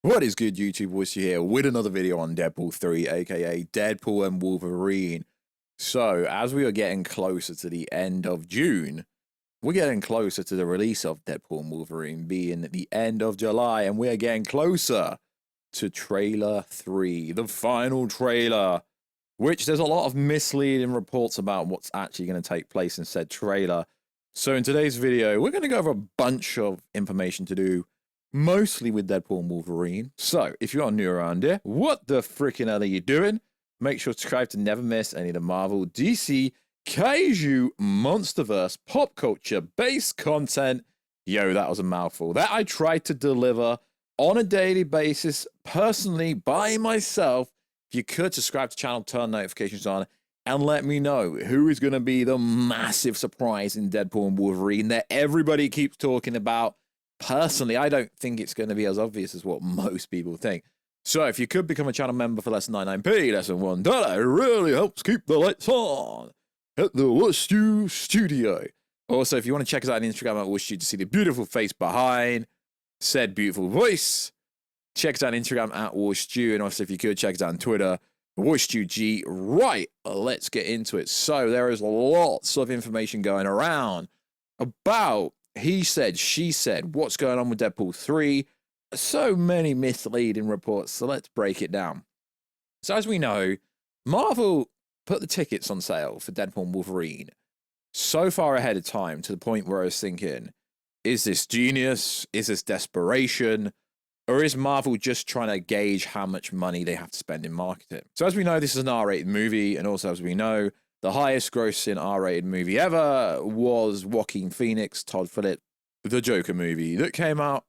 What is good, YouTube? Warstu here with another video on Deadpool 3, aka Deadpool and Wolverine. So, as we are getting closer to the end of June, we're getting closer to the release of Deadpool and Wolverine being at the end of July, and we're getting closer to trailer 3, the final trailer, which there's a lot of misleading reports about what's actually going to take place in said trailer. So in today's video, we're going to go over a bunch of information to do mostly with Deadpool and Wolverine. So, if you are new around here, what the freaking hell are you doing? Make sure to subscribe to never miss any of the Marvel, DC, Kaiju, Monsterverse, pop culture, based content. Yo, that was a mouthful. That I tried to deliver on a daily basis, personally, by myself. If you could, subscribe to the channel, turn notifications on, and let me know who is going to be the massive surprise in Deadpool and Wolverine that everybody keeps talking about. Personally, I don't think it's going to be as obvious as what most people think. So if you could become a channel member for less than 99p, less than $1, it really helps keep the lights on at the Warstu studio. Also, if you want to check us out on Instagram at Warstu to see the beautiful face behind said beautiful voice, check us out on Instagram at Warstu. And also, if you could, check us out on Twitter, WarstuG. Right, let's get into it. So there is lots of information going around about he said, she said, what's going on with Deadpool 3? So many misleading reports, so let's break it down. So as we know, Marvel put the tickets on sale for Deadpool and Wolverine so far ahead of time to the point where I was thinking, is this genius? Is this desperation? Or is Marvel just trying to gauge how much money they have to spend in marketing? So as we know, this is an R-rated movie, and also as we know, the highest grossing R-rated movie ever was Joaquin Phoenix, Todd Phillips, the Joker movie that came out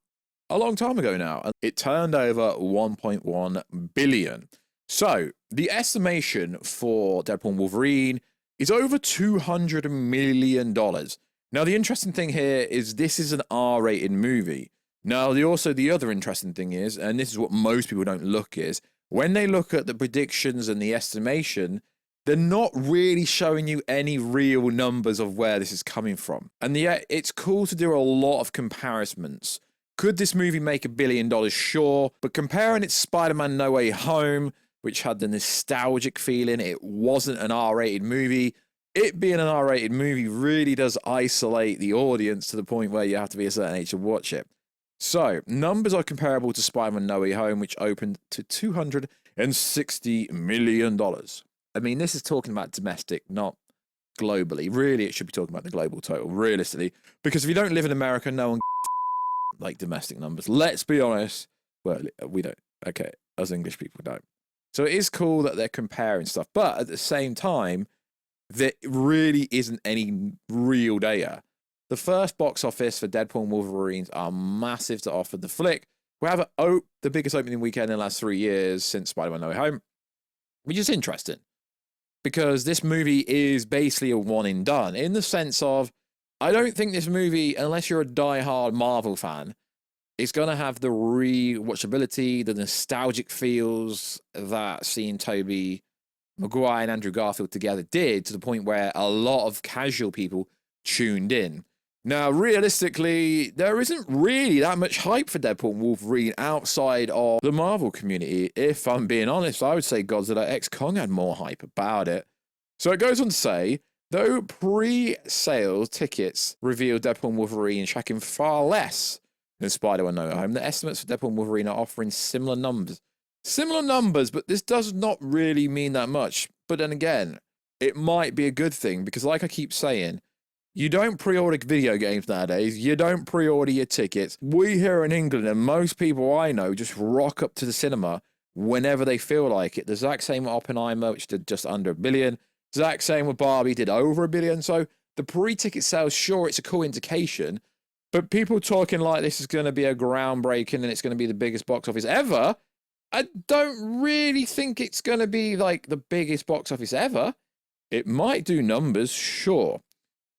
a long time ago now. And it turned over $1.1 billion. So the estimation for Deadpool and Wolverine is over $200 million. Now, the interesting thing here is this is an R-rated movie. Now, the other interesting thing is, and this is what most people don't look is, when they look at the predictions and the estimation, they're not really showing you any real numbers of where this is coming from. And yet, it's cool to do a lot of comparisons. Could this movie make $1 billion? Sure. But comparing it to Spider-Man No Way Home, which had the nostalgic feeling, it wasn't an R-rated movie. It being an R-rated movie really does isolate the audience to the point where you have to be a certain age to watch it. So, numbers are comparable to Spider-Man No Way Home, which opened to $260 million. I mean, this is talking about domestic, not globally. Really, it should be talking about the global total, realistically. Because if you don't live in America, no one like domestic numbers. Let's be honest. Well, we don't. Okay, us English people don't. So it is cool that they're comparing stuff. But at the same time, there really isn't any real data. The first box office for Deadpool and Wolverine are massive to offer the flick. We have the biggest opening weekend in the last 3 years since Spider-Man No Way Home, which is interesting. Because this movie is basically a one and done in the sense of, I don't think this movie, unless you're a die-hard Marvel fan, is going to have the rewatchability, the nostalgic feels that seeing Tobey Maguire and Andrew Garfield together did, to the point where a lot of casual people tuned in. Now, realistically, there isn't really that much hype for Deadpool and Wolverine outside of the Marvel community. If I'm being honest, I would say Godzilla x Kong had more hype about it. So it goes on to say, though pre-sales tickets revealed Deadpool and Wolverine tracking far less than Spider-Man No Way Home, the estimates for Deadpool and Wolverine are offering similar numbers. Similar numbers, but this does not really mean that much. But then again, it might be a good thing, because like I keep saying, you don't pre-order video games nowadays. You don't pre-order your tickets. We here in England, and most people I know, just rock up to the cinema whenever they feel like it. The exact same with Oppenheimer, which did just under $1 billion. Exact same with Barbie, did over $1 billion. So the pre-ticket sales, sure, it's a cool indication. But people talking like this is going to be a groundbreaking and it's going to be the biggest box office ever, I don't really think it's going to be like the biggest box office ever. It might do numbers, sure.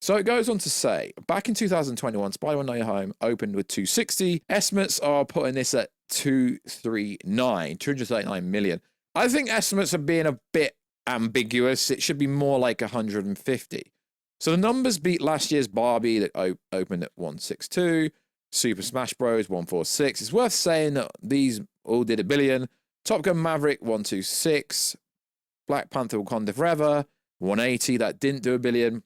So it goes on to say, back in 2021, Spider-Man No Way Home opened with 260. Estimates are putting this at 239 million. I think estimates are being a bit ambiguous. It should be more like 150. So the numbers beat last year's Barbie that opened at 162. Super Smash Bros. 146. It's worth saying that these all did $1 billion. Top Gun Maverick 126, Black Panther Wakanda Forever 180, that didn't do $1 billion,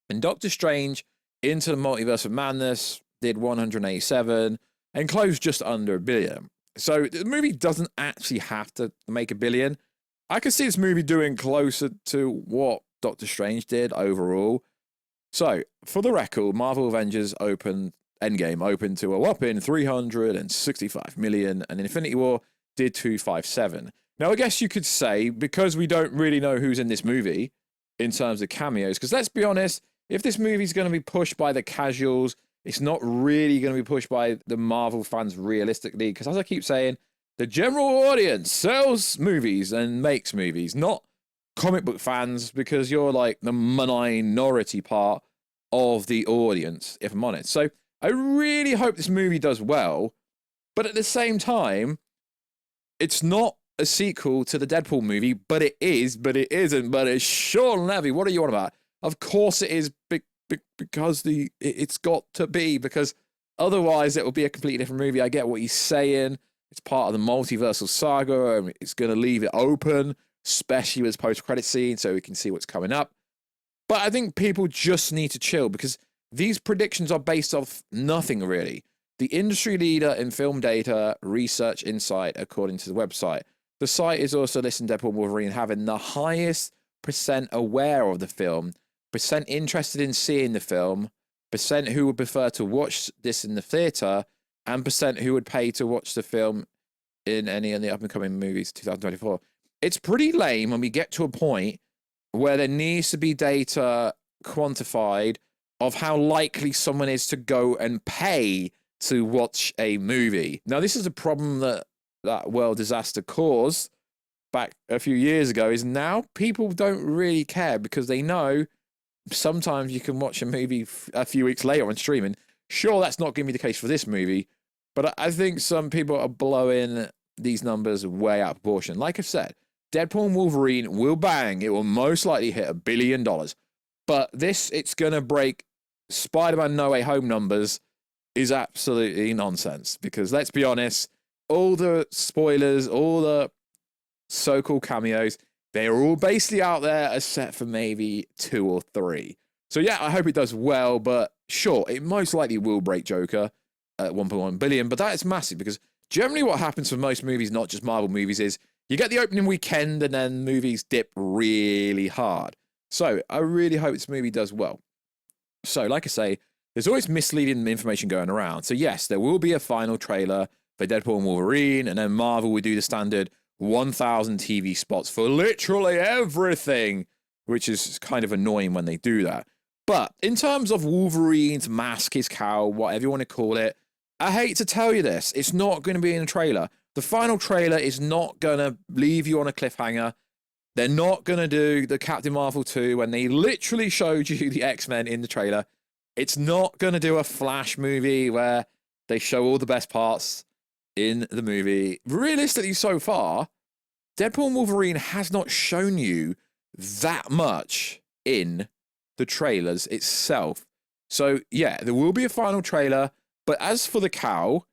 and Doctor Strange Into the Multiverse of Madness did 187 and closed just under $1 billion. So the movie doesn't actually have to make $1 billion. I could see this movie doing closer to what Doctor Strange did overall. So, for the record, Marvel Avengers Endgame opened to a whopping 365 million, and Infinity War did 257. Now, I guess you could say, because we don't really know who's in this movie in terms of cameos, because let's be honest, if this movie's going to be pushed by the casuals, it's not really going to be pushed by the Marvel fans realistically, because as I keep saying, the general audience sells movies and makes movies, not comic book fans, because you're like the minority part of the audience, if I'm honest. So I really hope this movie does well, but at the same time, it's not a sequel to the Deadpool movie, but it is, but it isn't, but it's Sean Levy. What are you on about? Of course it is, because it's got to be, because otherwise it will be a completely different movie. I get what he's saying. It's part of the multiversal saga, and it's going to leave it open, especially with post-credit scene, so we can see what's coming up. But I think people just need to chill, because these predictions are based off nothing, really. The industry leader in film data, Research Insight, according to the website. The site is also listing Deadpool and Wolverine having the highest percent aware of the film, percent interested in seeing the film, percent who would prefer to watch this in the theater, and percent who would pay to watch the film in any of the up-and-coming movies 2024. It's pretty lame when we get to a point where there needs to be data quantified of how likely someone is to go and pay to watch a movie. Now, this is a problem that world disaster caused back a few years ago, is now people don't really care, because they know sometimes you can watch a movie a few weeks later on streaming. Sure, that's not going to be the case for this movie, but I think some people are blowing these numbers way out of proportion. Like I said, Deadpool and Wolverine will bang. It will most likely hit $1 billion. But it's going to break Spider-Man No Way Home numbers is absolutely nonsense. Because let's be honest, all the spoilers, all the so-called cameos, they're all basically out there except for maybe 2 or 3. So yeah, I hope it does well, but sure, it most likely will break Joker at 1.1 billion, but that is massive, because generally what happens for most movies, not just Marvel movies, is you get the opening weekend and then movies dip really hard. So I really hope this movie does well. So like I say, there's always misleading information going around. So yes, there will be a final trailer for Deadpool and Wolverine, and then Marvel will do the standard 1,000 TV spots for literally everything, which is kind of annoying when they do that. But in terms of Wolverine's mask, his cowl, whatever you want to call it, I hate to tell you this, it's not going to be in a trailer. The final trailer is not going to leave you on a cliffhanger. They're not going to do the Captain Marvel 2 when they literally showed you the X-Men in the trailer. It's not going to do a Flash movie where they show all the best parts in the movie. Realistically, so far, Deadpool and Wolverine has not shown you that much in the trailers itself. So, yeah, there will be a final trailer. But as for the cow,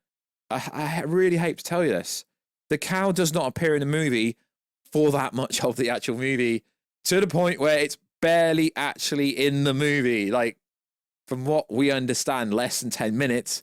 I really hate to tell you this. The cow does not appear in the movie for that much of the actual movie, to the point where it's barely actually in the movie. Like, from what we understand, less than 10 minutes.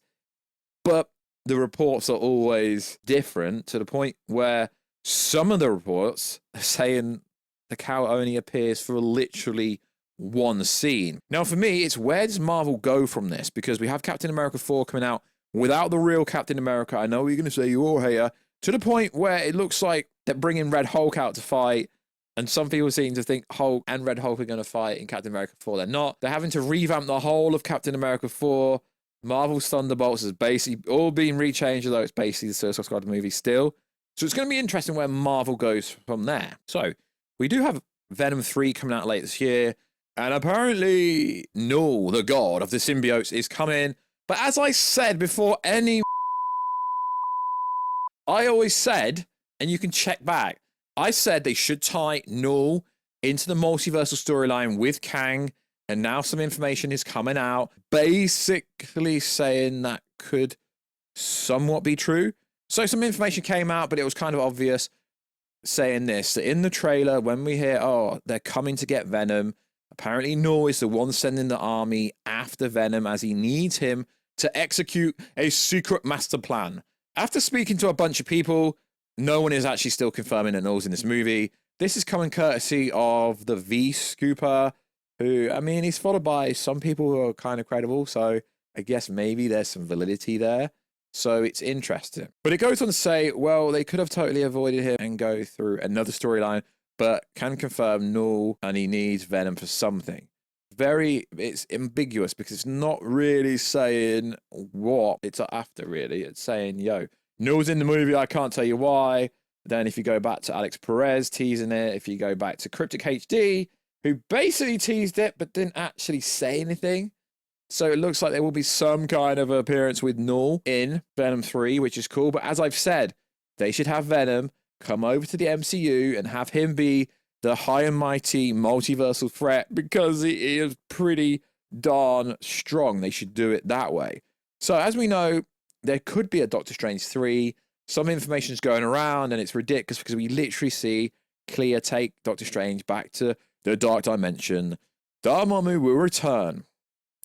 But the reports are always different, to the point where some of the reports are saying the cow only appears for literally one scene. Now, for me, it's where does Marvel go from this? Because we have Captain America 4 coming out without the real Captain America. I know you're going to say you all here, to the point where it looks like they're bringing Red Hulk out to fight. And some people seem to think Hulk and Red Hulk are going to fight in Captain America 4. They're not. They're having to revamp the whole of Captain America 4. Marvel's Thunderbolts has basically all been rechanged, although it's basically the Suicide Squad movie still. So it's going to be interesting where Marvel goes from there. So we do have Venom 3 coming out late this year. And apparently, Knull, the god of the symbiotes, is coming. But as I said before, I always said, and you can check back, I said they should tie Knull into the multiversal storyline with KANG. And now some information is coming out, basically saying that could somewhat be true. So some information came out, but it was kind of obvious, saying this, that in the trailer, when we hear, oh, they're coming to get Venom, apparently Knull is the one sending the army after Venom as he needs him to execute a secret master plan. After speaking to a bunch of people, no one is actually still confirming that Knull's in this movie. This is coming courtesy of the V-Scooper, who, I mean, he's followed by some people who are kind of credible, so I guess maybe there's some validity there. So it's interesting. But it goes on to say, well, they could have totally avoided him and go through another storyline, but can confirm Knull and he needs Venom for something. It's ambiguous because it's not really saying what it's after, really. It's saying, yo, Knull's in the movie, I can't tell you why. Then if you go back to Alex Perez teasing it, if you go back to Cryptic HD, who basically teased it but didn't actually say anything. So it looks like there will be some kind of appearance with Knull in Venom 3, which is cool. But as I've said, they should have Venom come over to the MCU and have him be the high and mighty multiversal threat, because he is pretty darn strong. They should do it that way. So as we know, there could be a Doctor Strange 3. Some information is going around and it's ridiculous because we literally see Clea take Doctor Strange back to the Dark Dimension. Dormammu will return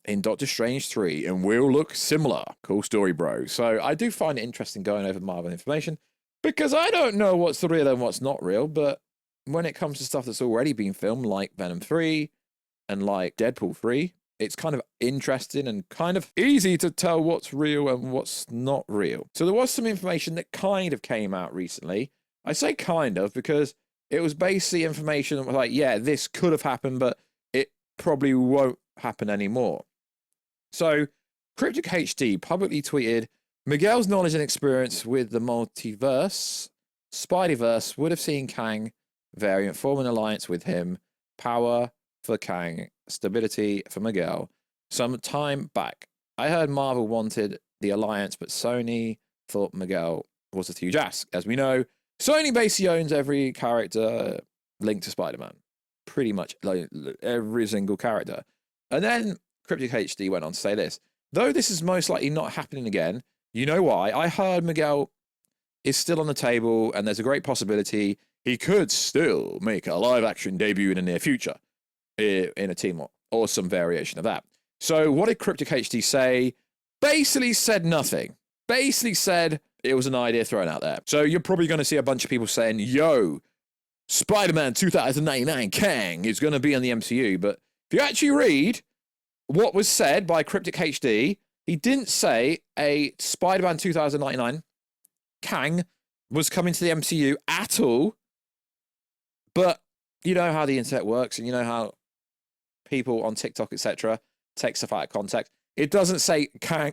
in Doctor Strange 3 and will look similar. Cool story, bro. So I do find it interesting going over Marvel information because I don't know what's real and what's not real, but when it comes to stuff that's already been filmed, like Venom 3 and like Deadpool 3, it's kind of interesting and kind of easy to tell what's real and what's not real. So there was some information that kind of came out recently. I say kind of because it was basically information that was like, yeah, this could have happened, but it probably won't happen anymore. So Cryptic HD publicly tweeted, Miguel's knowledge and experience with the multiverse, Spideyverse, would have seen Kang variant form an alliance with him, power for Kang, stability for Miguel. Some time back, I heard Marvel wanted the alliance, but Sony thought Miguel was a huge ask. As we know, Sony basically owns every character linked to Spider-Man. Pretty much like every single character. And then Cryptic HD went on to say this. Though this is most likely not happening again, you know why? I heard Miguel is still on the table and there's a great possibility he could still make a live-action debut in the near future in a team or some variation of that. So what did Cryptic HD say? Basically said nothing. Basically said it was an idea thrown out there. So you're probably going to see a bunch of people saying, yo, Spider-Man 2099 Kang is going to be in the MCU. But if you actually read what was said by Cryptic HD, he didn't say a Spider-Man 2099 Kang was coming to the MCU at all. But you know how the internet works and you know how people on TikTok, etc., take stuff out of context. It doesn't say Kang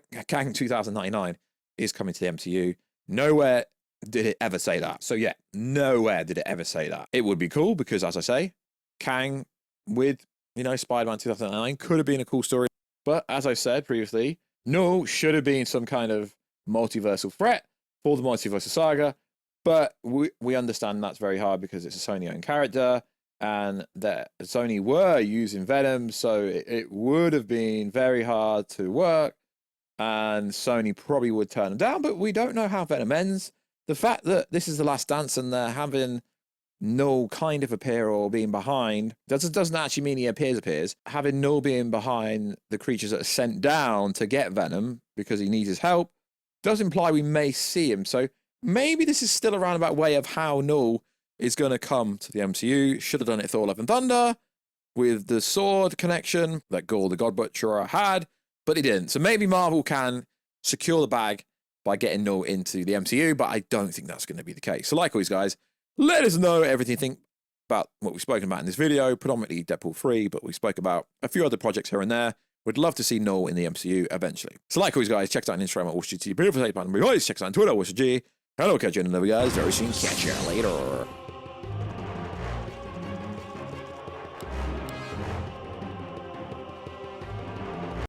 2099 is coming to the MCU. Nowhere did it ever say that. So yeah, nowhere did it ever say that. It would be cool because, as I say, Kang with, you know, Spider-Man 2009 could have been a cool story. But as I said previously, Knull should have been some kind of multiversal threat for the multiversal saga. But we understand that's very hard because it's a Sony-owned character and that Sony were using Venom, so it would have been very hard to work and Sony probably would turn them down, but we don't know how Venom ends. The fact that this is the last dance and they're having Knull kind of appear or being behind doesn't actually mean he appears. Having Knull being behind the creatures that are sent down to get Venom because he needs his help does imply we may see him. So maybe this is still a roundabout way of how Knull is going to come to the MCU. Should have done it Thor Love and Thunder with the sword connection that Gore the God Butcherer had, but he didn't. So maybe Marvel can secure the bag by getting Knull into the MCU, but I don't think that's going to be the case. So like always, guys, let us know everything you think about what we've spoken about in this video, predominantly Deadpool 3, but we spoke about a few other projects here and there. We'd love to see Knull in the MCU eventually. So like always, guys, check us out on Instagram at WarstuTV. Check us out on Twitter, WarstuG. Hello, catch you in another, guys. Very soon. Catch you later.